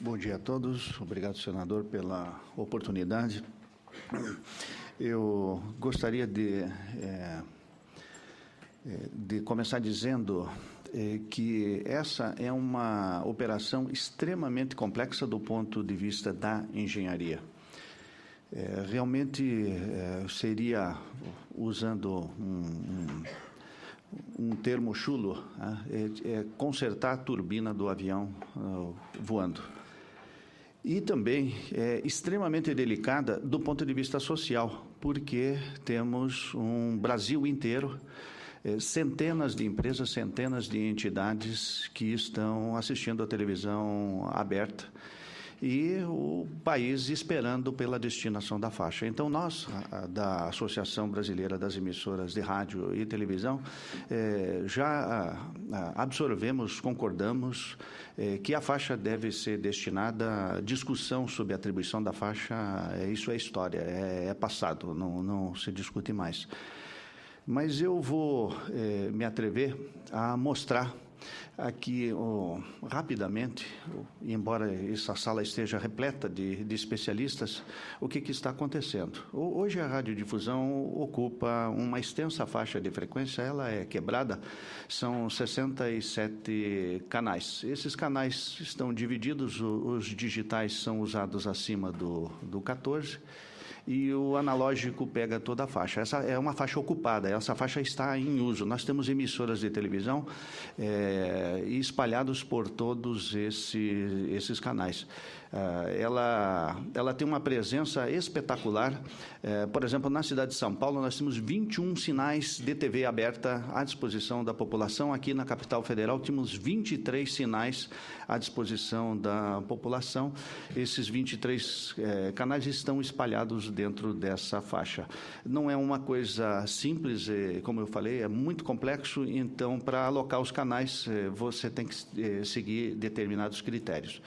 Bom dia a todos. Obrigado, senador, pela oportunidade. Eu gostaria de começar dizendo que essa é uma operação extremamente complexa do ponto de vista da engenharia. Realmente seria, usando um termo chulo, consertar a turbina do avião voando. E também é extremamente delicada do ponto de vista social, porque temos um Brasil inteiro, centenas de empresas, centenas de entidades que estão assistindo a televisão aberta e o país esperando pela destinação da faixa. Então, nós, da Associação Brasileira das Emissoras de Rádio e Televisão, já absorvemos, concordamos que a faixa deve ser destinada à discussão sobre a atribuição da faixa. Isso é história, é passado, não se discute mais. Mas eu vou me atrever a mostrar aqui, rapidamente, embora essa sala esteja repleta de especialistas, o que está acontecendo. Hoje a radiodifusão ocupa uma extensa faixa de frequência, ela é quebrada, são 67 canais. Esses canais estão divididos, os digitais são usados acima do 14, e o analógico pega toda a faixa. Essa é uma faixa ocupada, essa faixa está em uso. Nós temos emissoras de televisão espalhados por todos esses canais. Ela tem uma presença espetacular. Por exemplo, na cidade de São Paulo, nós temos 21 sinais de TV aberta à disposição da população. Aqui na capital federal, temos 23 sinais à disposição da população. Esses 23 canais estão espalhados dentro dessa faixa. Não é uma coisa simples, como eu falei, é muito complexo. Então, para alocar os canais, você tem que seguir determinados critérios.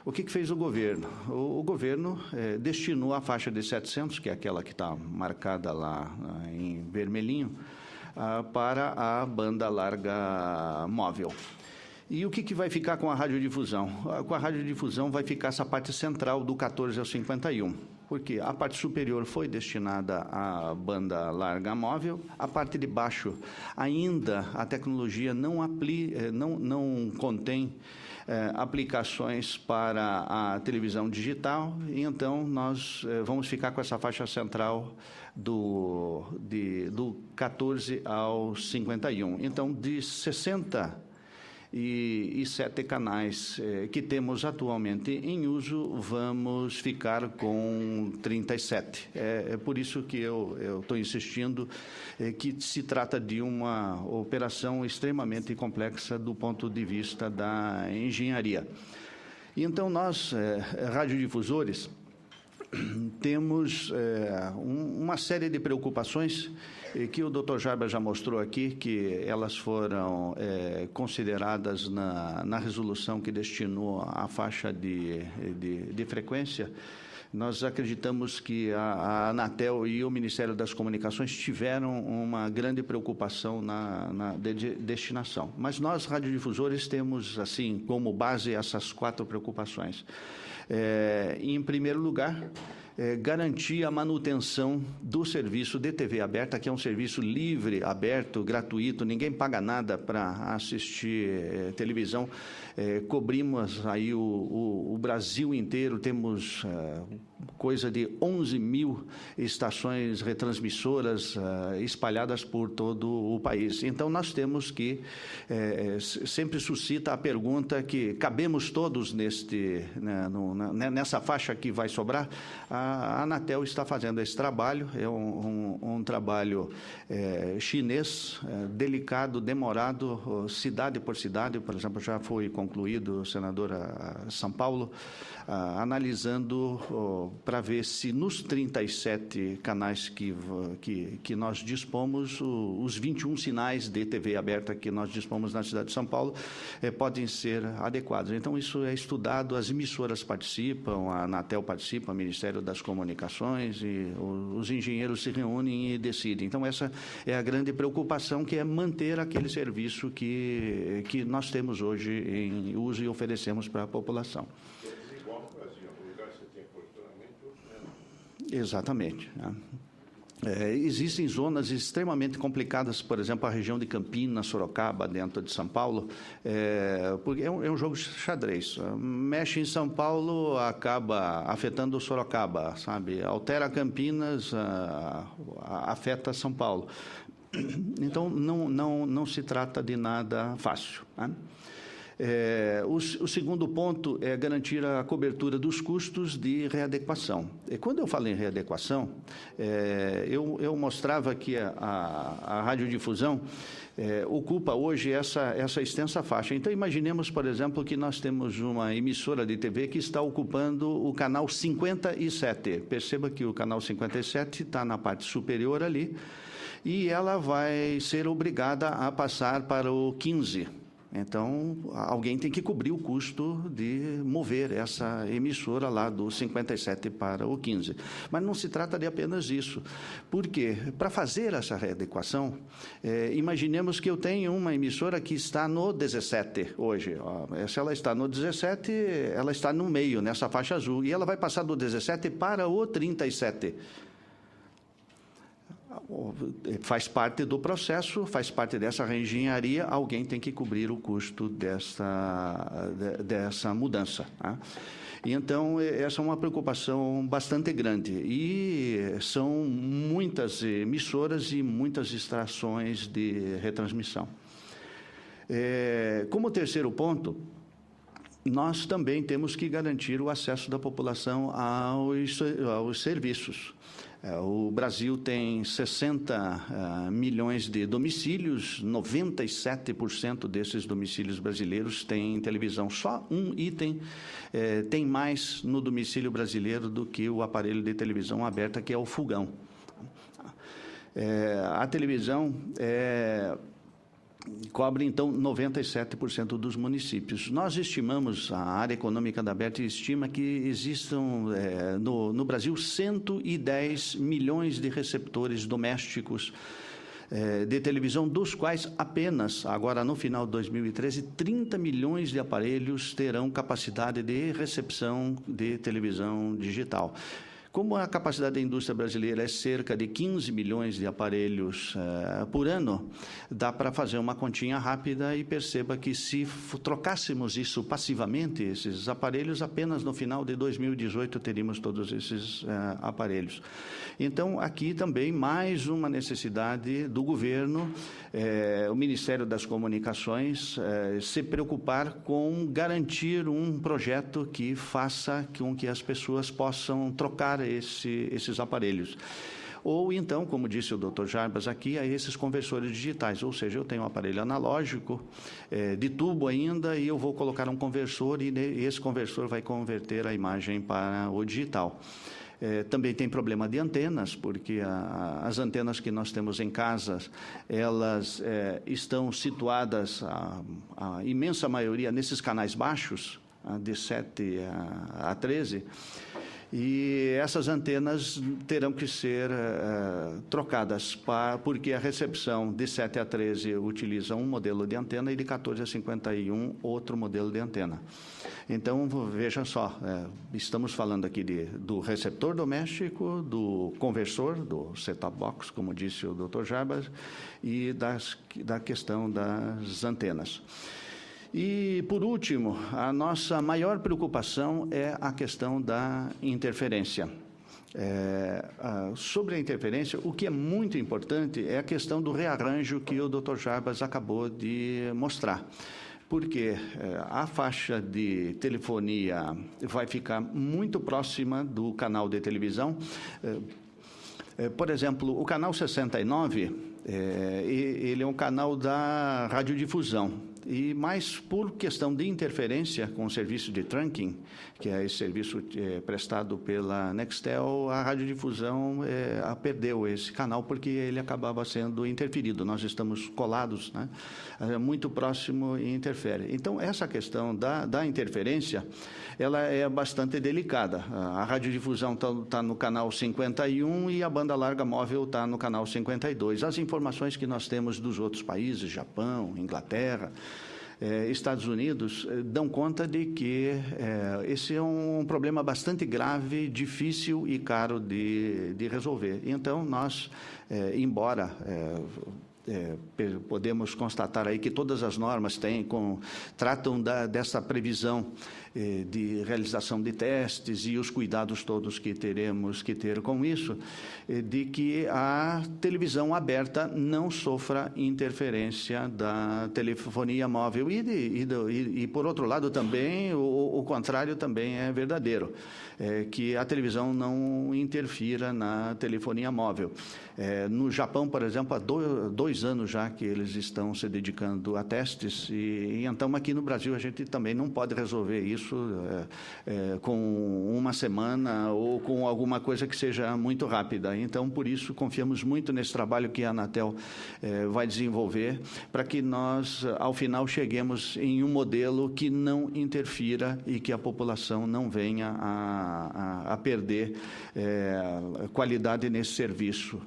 O que fez o governo? O governo destinou a faixa de 700, que é aquela que está marcada lá em vermelhinho, para a banda larga móvel. E o que vai ficar com a radiodifusão? Com a radiodifusão vai ficar essa parte central do 14 ao 51, porque a parte superior foi destinada à banda larga móvel, a parte de baixo ainda a tecnologia não contém aplicações para a televisão digital, e então nós vamos ficar com essa faixa central do 14 ao 51. Então, de 67 canais que temos atualmente em uso, vamos ficar com 37. É por isso que eu estou insistindo que se trata de uma operação extremamente complexa do ponto de vista da engenharia. Então, nós, radiodifusores, temos uma série de preocupações que o Dr. Jarba já mostrou aqui, que elas foram consideradas na resolução que destinou a faixa de frequência. Nós acreditamos que a Anatel e o Ministério das Comunicações tiveram uma grande preocupação na destinação. Mas nós, radiodifusores, temos, assim, como base essas 4 preocupações. Em primeiro lugar, garantir a manutenção do serviço de TV aberta, que é um serviço livre, aberto, gratuito, ninguém paga nada para assistir televisão. Cobrimos aí o Brasil inteiro, temos coisa de 11 mil estações retransmissoras espalhadas por todo o país. Então, nós temos que, sempre suscita a pergunta que cabemos todos nessa faixa que vai sobrar. A Anatel está fazendo esse trabalho, é um trabalho chinês, delicado, demorado, cidade por cidade. Por exemplo, já foi concluído, senadora, São Paulo, analisando para ver se nos 37 canais que nós dispomos, os 21 sinais de TV aberta que nós dispomos na cidade de São Paulo podem ser adequados. Então, isso é estudado, as emissoras participam, a Anatel participa, o Ministério das Comunicações, e os engenheiros se reúnem e decidem. Então, essa é a grande preocupação, que é manter aquele serviço que nós temos hoje em uso e oferecemos para a população. Exatamente, né? Existem zonas extremamente complicadas, por exemplo, a região de Campinas, Sorocaba, dentro de São Paulo, porque é um jogo de xadrez. Mexe em São Paulo, acaba afetando Sorocaba, sabe? Altera Campinas, afeta São Paulo. Então, não se trata de nada fácil, né? O segundo ponto é garantir a cobertura dos custos de readequação. E quando eu falo em readequação, eu mostrava que a radiodifusão ocupa hoje essa extensa faixa. Então, imaginemos, por exemplo, que nós temos uma emissora de TV que está ocupando o canal 57. Perceba que o canal 57 está na parte superior ali, e ela vai ser obrigada a passar para o 15. Então, alguém tem que cobrir o custo de mover essa emissora lá do 57 para o 15. Mas não se trata de apenas isso. Por quê? Para fazer essa readequação, imaginemos que eu tenho uma emissora que está no 17 hoje. Se ela está no 17, ela está no meio, nessa faixa azul, e ela vai passar do 17 para o 37. Faz parte do processo, faz parte dessa reengenharia, alguém tem que cobrir o custo dessa mudança, né? E então, essa é uma preocupação bastante grande. E são muitas emissoras e muitas estações de retransmissão. Como terceiro ponto, nós também temos que garantir o acesso da população aos serviços. O Brasil tem 60 milhões de domicílios, 97% desses domicílios brasileiros têm televisão. Só um item tem mais no domicílio brasileiro do que o aparelho de televisão aberta, que é o fogão. A televisão cobre, então, 97% dos municípios. Nós estimamos, a área econômica da ABERT estima que existam no Brasil 110 milhões de receptores domésticos de televisão, dos quais apenas, agora no final de 2013, 30 milhões de aparelhos terão capacidade de recepção de televisão digital. Como a capacidade da indústria brasileira é cerca de 15 milhões de aparelhos por ano, dá para fazer uma continha rápida e perceba que se trocássemos isso passivamente, esses aparelhos, apenas no final de 2018 teríamos todos esses aparelhos. Então, aqui também mais uma necessidade do governo, o Ministério das Comunicações, se preocupar com garantir um projeto que faça com que as pessoas possam trocar esses aparelhos. Ou então, como disse o Dr. Jarbas aqui, a esses conversores digitais, ou seja, eu tenho um aparelho analógico, de tubo ainda, e eu vou colocar um conversor, e esse conversor vai converter a imagem para o digital. Também tem problema de antenas, porque as antenas que nós temos em casa, elas estão situadas, a imensa maioria, nesses canais baixos, de 7 a 13, e essas antenas terão que ser trocadas, porque a recepção de 7 a 13 utiliza um modelo de antena e de 14 a 51 outro modelo de antena. Então, veja só, estamos falando aqui do receptor doméstico, do conversor, do set-top box, como disse o Dr. Jarbas, e da questão das antenas. E, por último, a nossa maior preocupação é a questão da interferência. Sobre a interferência, o que é muito importante é a questão do rearranjo que o Dr. Jarbas acabou de mostrar. Porque a faixa de telefonia vai ficar muito próxima do canal de televisão. Por exemplo, o canal 69, ele é um canal da radiodifusão. Mas por questão de interferência com o serviço de trunking, que é esse serviço prestado pela Nextel, a radiodifusão perdeu esse canal porque ele acabava sendo interferido. Nós estamos colados, né, muito próximo e interfere. Então, essa questão da interferência, ela é bastante delicada. A radiodifusão está no canal 51 e a banda larga móvel está no canal 52. As informações que nós temos dos outros países, Japão, Inglaterra, Estados Unidos, dão conta de que esse é um problema bastante grave, difícil e caro de resolver. Então, nós, embora podemos constatar aí que todas as normas tratam dessa previsão de realização de testes e os cuidados todos que teremos que ter com isso, de que a televisão aberta não sofra interferência da telefonia móvel. E por outro lado, também, o contrário também é verdadeiro, que a televisão não interfira na telefonia móvel. No Japão, por exemplo, há 2 anos já que eles estão se dedicando a testes, e então aqui no Brasil a gente também não pode resolver isso com uma semana ou com alguma coisa que seja muito rápida. Então, por isso, confiamos muito nesse trabalho que a Anatel vai desenvolver, para que nós, ao final, cheguemos em um modelo que não interfira e que a população não venha a perder qualidade nesse serviço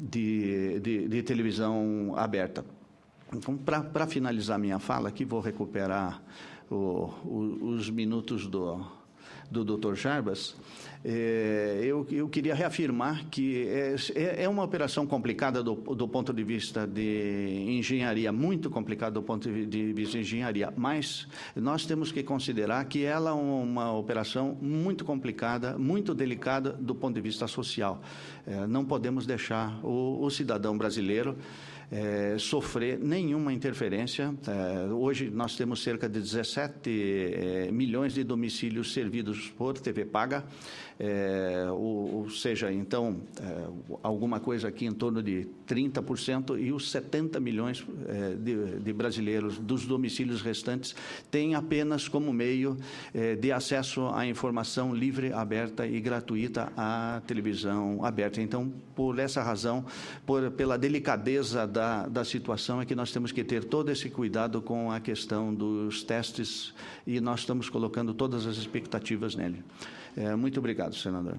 de televisão aberta. Então, para finalizar minha fala aqui, vou recuperar os minutos do Dr. Jarbas. Eu queria reafirmar que é uma operação complicada do ponto de vista de engenharia, muito complicada do ponto de vista de engenharia, mas nós temos que considerar que ela é uma operação muito complicada, muito delicada do ponto de vista social. Não podemos deixar o cidadão brasileiro sofrer nenhuma interferência. Hoje nós temos cerca de 17 milhões de domicílios servidos por TV paga, ou seja, então, alguma coisa aqui em torno de 30%, e os 70 milhões de brasileiros dos domicílios restantes têm apenas como meio de acesso à informação livre, aberta e gratuita à televisão aberta. Então, por essa razão, pela delicadeza da situação, é que nós temos que ter todo esse cuidado com a questão dos testes, e nós estamos colocando todas as expectativas nele. Muito obrigado, senador.